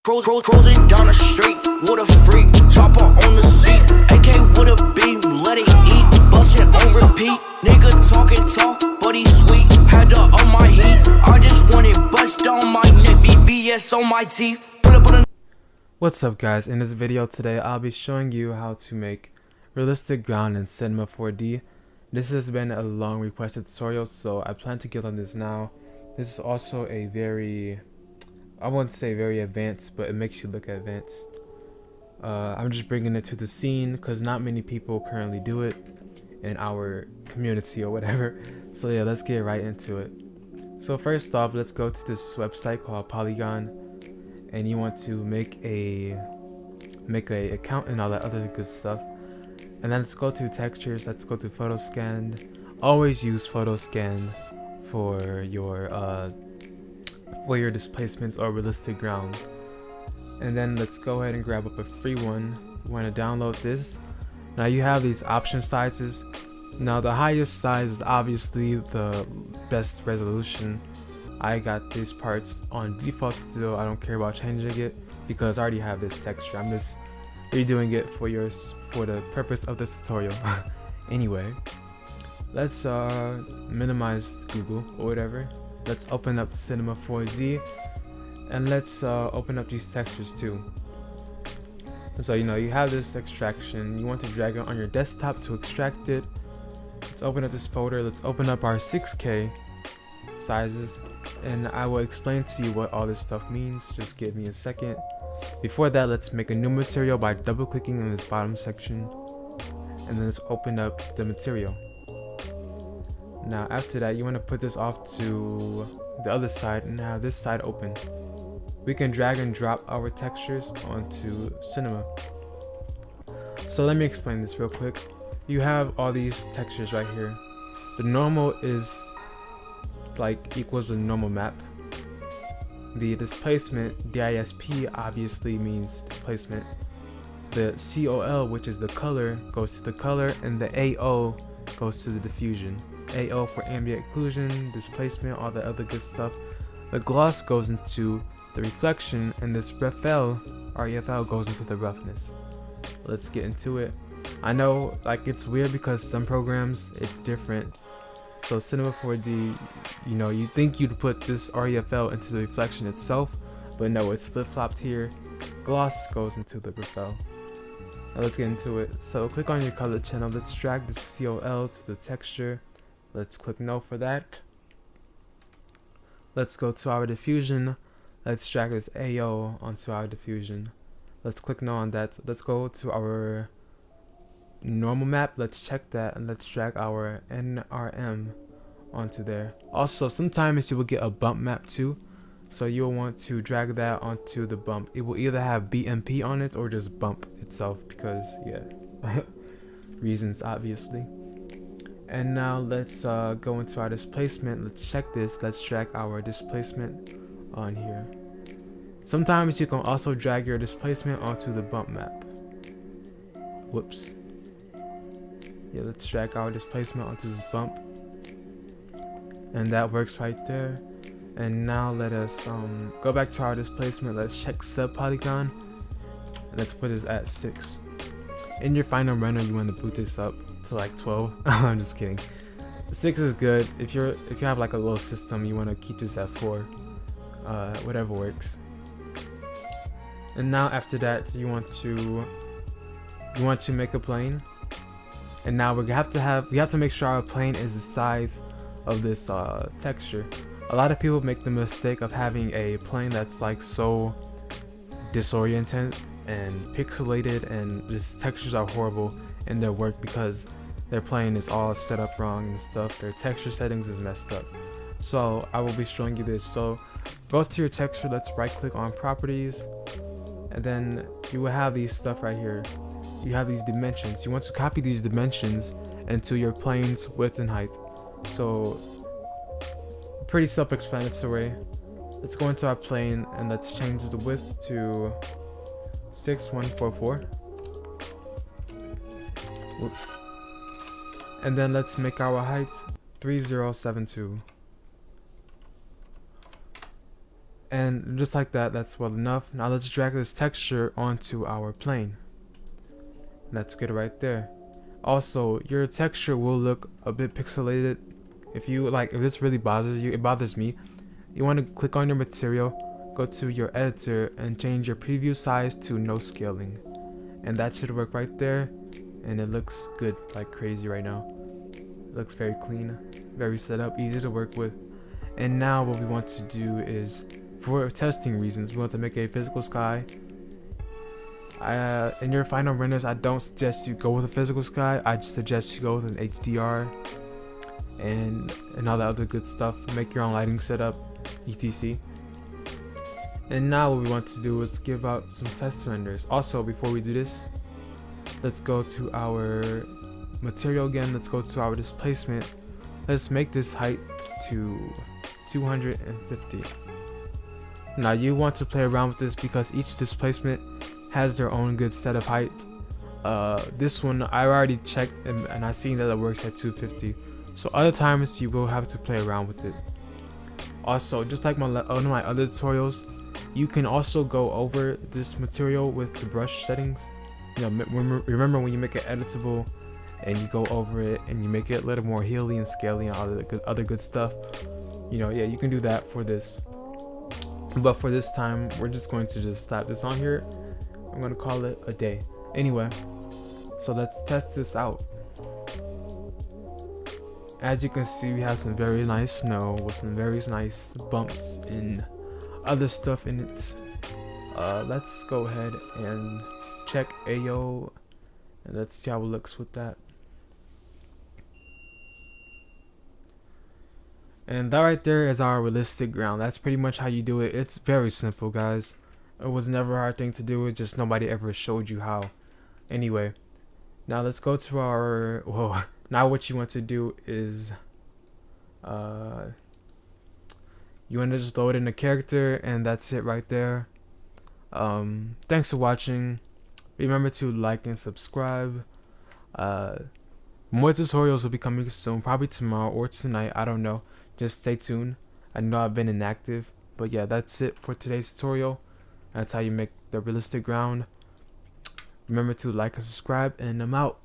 Cruising down the street with a freak, chopper on the seat, AK with a beam, let it eat, bustin' on repeat. Nigga talking talk, but he sweet. Had to up my heat, I just want it bust on my neck, VVS on my teeth. Pull up on a. What's up, guys? In this video today, I'll be showing you how to make realistic ground in Cinema 4D. This has been a long requested tutorial, so I plan to get on this now. This is also a very, I won't say very advanced, but it makes you look advanced. I'm just bringing it to the scene because not many people currently do it in our community or whatever. So yeah, let's get right into it. So first off, let's go to this website called Polygon, and you want to make a account and all that other good stuff. And then let's go to textures. Let's go to photo scan. Always use photo scan for your displacements or realistic ground. And then let's go ahead and grab up a free one. You want to download this. Now you have these option sizes. Now the highest size is obviously the best resolution. I got these parts on default still. I don't care about changing it because I already have this texture. I'm just redoing it for the purpose of this tutorial. Anyway, let's minimize Google or whatever. Let's open up Cinema 4D and let's open up these textures too. So you have this extraction. You want to drag it on your desktop to extract it. Let's open up this folder. Let's open up our 6K sizes, and I will explain to you what all this stuff means. Just give me a second. Before that, let's make a new material by double clicking in this bottom section, and then let's open up the material. Now after that, you want to put this off to the other side and have this side open. We can drag and drop our textures onto Cinema. So let me explain this real quick. You have all these textures right here. The normal is like equals a normal map. The displacement, DISP, obviously means displacement. The COL, which is the color, goes to the color, and the AO goes to the diffusion. AO for ambient occlusion, displacement, all the other good stuff. The gloss goes into the reflection, and this REFL goes into the roughness. Let's get into it. I know it's weird because some programs it's different. So Cinema 4D, you think you'd put this REFL into the reflection itself, but no, it's flip-flopped here. Gloss goes into the REFL. Now let's get into it. So click on your color channel. Let's drag the COL to the texture. Let's click no for that. Let's go to our diffusion. Let's drag this AO onto our diffusion. Let's click no on that. Let's go to our normal map. Let's check that, and let's drag our NRM onto there. Also, sometimes you will get a bump map too, so you'll want to drag that onto the bump. It will either have BMP on it or just bump itself because reasons obviously. And now let's go into our displacement. Let's check this. Let's drag our displacement on here. Sometimes you can also drag your displacement onto the bump map. Whoops. Yeah, let's drag our displacement onto this bump, and that works right there. And now let us go back to our displacement. Let's check subpolygon, and let's put this at 6. In your final runner, you want to boot this up to like 12. I'm just kidding. 6 is good. If you have like a little system, you want to keep this at 4. Whatever works. And now after that, you want to make a plane. And now we have to make sure our plane is the size of this texture. A lot of people make the mistake of having a plane that's like so disoriented and pixelated, and these textures are horrible in their work because their plane is all set up wrong and stuff. Their texture settings is messed up. So I will be showing you this. So go to your texture. Let's right click on properties, and then you will have these stuff right here. You have these dimensions. You want to copy these dimensions into your plane's width and height. So pretty self-explanatory. Let's go into our plane and let's change the width to 6144. Whoops. And then let's make our height 3072. And just like that, that's well enough. Now let's drag this texture onto our plane. That's good right there. Also, your texture will look a bit pixelated. If this really bothers you, it bothers me, you want to click on your material, go to your editor, and change your preview size to no scaling. And that should work right there. And it looks good like crazy right now. It looks very clean, very set up, easy to work with. And now what we want to do is, for testing reasons, we want to make a physical sky. In your final renders, I don't suggest you go with a physical sky. I just suggest you go with an HDR and all that other good stuff. Make your own lighting setup, etc. And now what we want to do is give out some test renders. Also, before we do this, let's go to our material again. Let's go to our displacement. Let's make this height to 250. Now you want to play around with this because each displacement has their own good set of height. This one I already checked and I seen that it works at 250. So other times you will have to play around with it. Also, just like one of my other tutorials, you can also go over this material with the brush settings. You know, remember when you make it editable and you go over it and you make it a little more healy and scaly and all the other good stuff. You know, yeah, you can do that for this. But for this time, we're just going to just slap this on here. I'm going to call it a day. Anyway, so let's test this out. As you can see, we have some very nice snow with some very nice bumps and other stuff in it. Let's go ahead and check AO and let's see how it looks with that. And that right there is our realistic ground. That's pretty much how you do it. It's very simple, guys. It was never a hard thing to do. It just nobody ever showed you how. Anyway, now let's go to our, whoa. Now what you want to do is you want to just load in a character, and that's it right there. Thanks for watching. Remember to like and subscribe. More tutorials will be coming soon, probably tomorrow or tonight, I don't know. Just stay tuned. I know I've been inactive, but yeah, that's it for today's tutorial. That's how you make the realistic ground. Remember to like and subscribe, and I'm out.